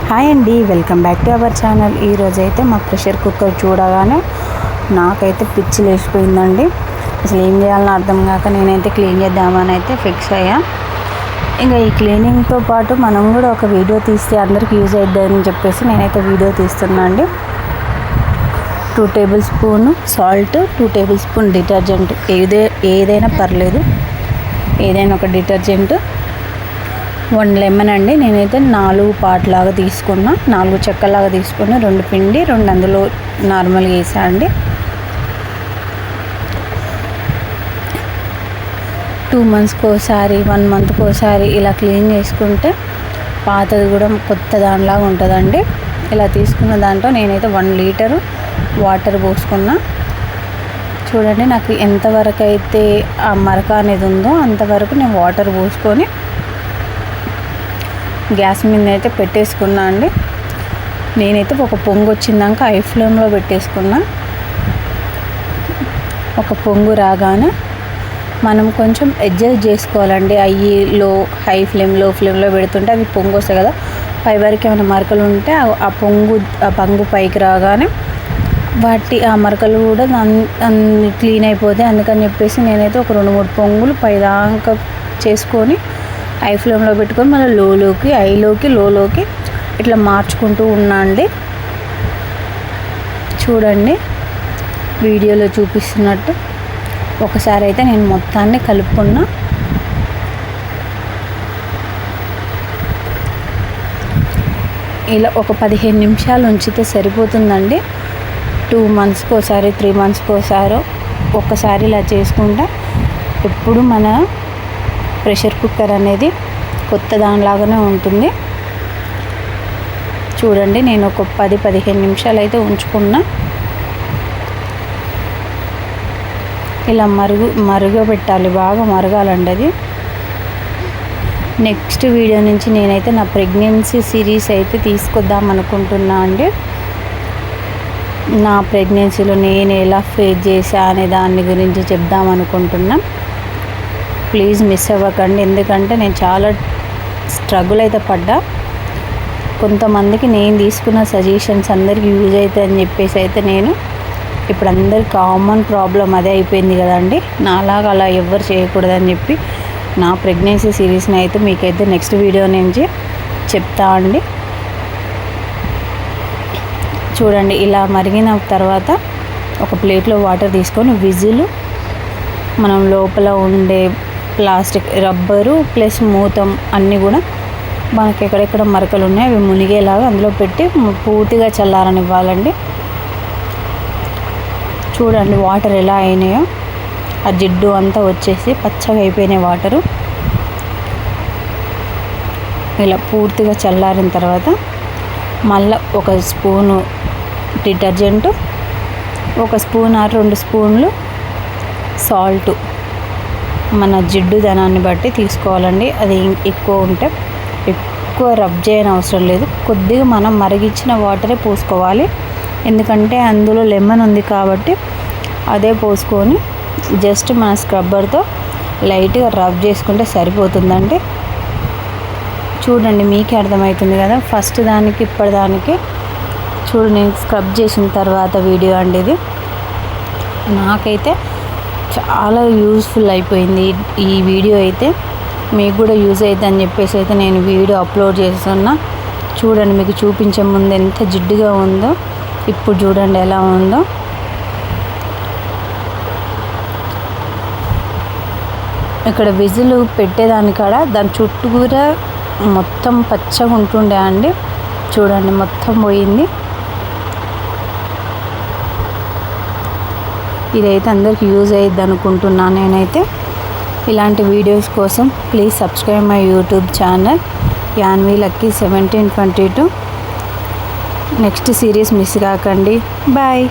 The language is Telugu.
హాయ్ అండి, welcome back to our channel. ఈరోజైతే మా ప్రెషర్ కుక్కర్ చూడగానే నాకైతే పిచ్చి లేచిపోయిందండి. అసలు ఏం చేయాలని అర్థం కాక నేనైతే క్లీన్ చేద్దామని అయితే ఫిక్స్ అయ్యా. ఇంకా ఈ క్లీనింగ్తో పాటు మనం కూడా ఒక వీడియో తీస్తే అందరికి యూజ్ అవుతుందని చెప్పేసి నేనైతే వీడియో తీస్తున్నా అండి. 2 table spoon salt, 2 table spoon detergent, ఏదైనా పర్లేదు, ఏదైనా ఒక డిటర్జెంట్, 1 లెమన్ అండి. నేనైతే 4 పార్ట్ లాగా తీసుకున్నా, 4 చెక్కలాగా తీసుకున్నా. 2 పిండి, 2 అందులో నార్మల్గా వేసా అండి. 2 మంత్స్కి ఒకసారి, 1 మంత్కి ఒకసారి ఇలా క్లీన్ చేసుకుంటే పాతది కూడా కొత్త దానిలాగా ఉంటుందండి. ఇలా తీసుకున్న దాంట్లో నేనైతే 1 లీటరు వాటర్ పోసుకున్నా. చూడండి, నాకు ఎంతవరకు అయితే ఆ మరక అనేది ఉందో అంతవరకు నేను వాటర్ పోసుకొని గ్యాస్ మీద అయితే పెట్టేసుకున్నా అండి. నేనైతే ఒక పొంగు వచ్చిందాక హై ఫ్లేమ్లో పెట్టేసుకున్నా. ఒక పొంగు రాగానే మనం కొంచెం అడ్జస్ట్ చేసుకోవాలండి. హై ఫ్లేమ్లో పెడుతుంటే అవి పొంగు వస్తాయి కదా, పై వరకు ఏమైనా మరకలు ఉంటే ఆ పొంగు పైకి రాగానే ఆ మరకలు కూడా క్లీన్ అయిపోతాయి. అందుకని చెప్పేసి నేనైతే ఒక 2-3 పొంగులు పైదాకా చేసుకొని హై ఫ్లేమ్లో పెట్టుకొని మళ్ళీ లోలోకి, హైలోకి, లోలోకి ఇట్లా మార్చుకుంటూ ఉన్నా అండి. చూడండి, వీడియోలో చూపిస్తున్నట్టు ఒకసారి అయితే నేను మొత్తాన్ని కలుపుకున్నా. ఇలా ఒక 15 నిమిషాలు ఉంచితే సరిపోతుందండి. 2 మంత్స్కి ఒకసారి, 3 మంత్స్కి ఒక్కసారి ఇలా చేసుకుంటే ఎప్పుడు మన ప్రెషర్ కుక్కర్ అనేది కొత్త దానిలాగానే ఉంటుంది. చూడండి, నేను ఒక 10-15 నిమిషాలు అయితే ఉంచుకున్నా. ఇలా మరుగబెట్టాలి, బాగా మరగాలండి అది. నెక్స్ట్ వీడియో నుంచి నేనైతే నా ప్రెగ్నెన్సీ సిరీస్ అయితే తీసుకొద్దాం అనుకుంటున్నా అండి. నా ప్రెగ్నెన్సీలో నేను ఎలా ఫేస్ చేశా అనే దాని గురించి చెప్దాం అనుకుంటున్నా. ప్లీజ్ మిస్ అవ్వకండి, ఎందుకంటే నేను చాలా స్ట్రగుల్ అయితే పడ్డా. కొంతమందికి నేను తీసుకున్న సజెషన్స్ అందరికీ యూజ్ అవుతాయి అని చెప్పేసి అయితే నేను ఇప్పుడు అందరికి కామన్ ప్రాబ్లం అదే అయిపోయింది కదండి. నాలాగా అలా ఎవ్వరు చేయకూడదని చెప్పి నా ప్రెగ్నెన్సీ సిరీస్ని అయితే మీకైతే నెక్స్ట్ వీడియో నుంచి చెప్తా అండి. చూడండి, ఇలా మరిగిన తర్వాత ఒక ప్లేట్లో వాటర్ తీసుకొని విజిల్, మనం లోపల ఉండే ప్లాస్టిక్ రబ్బరు ప్లస్ మూతం అన్నీ కూడా మనకి ఎక్కడెక్కడ మరకలు ఉన్నాయి అవి మునిగేలాగా అందులో పెట్టి పూర్తిగా చల్లారనివ్వాలండి. చూడండి, వాటర్ ఎలా అయినాయో, ఆ జిడ్డు అంతా వచ్చేసి పచ్చగా అయిపోయినాయి వాటరు. ఇలా పూర్తిగా చల్లారిన తర్వాత మళ్ళీ 1 స్పూను డిటర్జెంటు, 1 స్పూన్ ఆర్ 2 స్పూన్లు సాల్టు, మన జిడ్డు ధనాన్ని బట్టి తీసుకోవాలండి. అది ఎక్కువ ఉంటే ఎక్కువ రబ్ చేయని అవసరం లేదు, కొద్దిగా మనం మరిగించిన వాటరే పోసుకోవాలి. ఎందుకంటే అందులో లెమన్ ఉంది కాబట్టి అదే పోసుకొని జస్ట్ మన స్క్రబ్బర్తో లైట్గా రబ్ చేసుకుంటే సరిపోతుందండి. చూడండి, మీకే అర్థమవుతుంది కదా, ఫస్ట్ దానికి ఇప్పటిదానికి. చూడు, నేను స్క్రబ్ చేసిన తర్వాత వీడియో అండి ఇది. నాకైతే చాలా యూజ్ఫుల్ అయిపోయింది ఈ వీడియో అయితే. మీకు కూడా యూజ్ అవుతుంది అని చెప్పేసి అయితే నేను వీడియో అప్లోడ్ చేస్తున్నా. చూడండి, మీకు చూపించే ముందు ఎంత జిడ్డుగా ఉందో, ఇప్పుడు చూడండి ఎలా ఉందో. ఇక్కడ విజిల్ పెట్టేదాని కాడ దాని చుట్టూ కూడా మొత్తం పచ్చగా ఉంటుండే అండి. చూడండి, మొత్తం పోయింది. ఇదైతే అందరికి యూజ్ అయ్యిద్ది అనుకుంటున్నాను నేనైతే. ఇలాంటి వీడియోస్ కోసం please subscribe my YouTube channel Yanvi Lucky 1722. Next series miss కాకండి. బాయ్.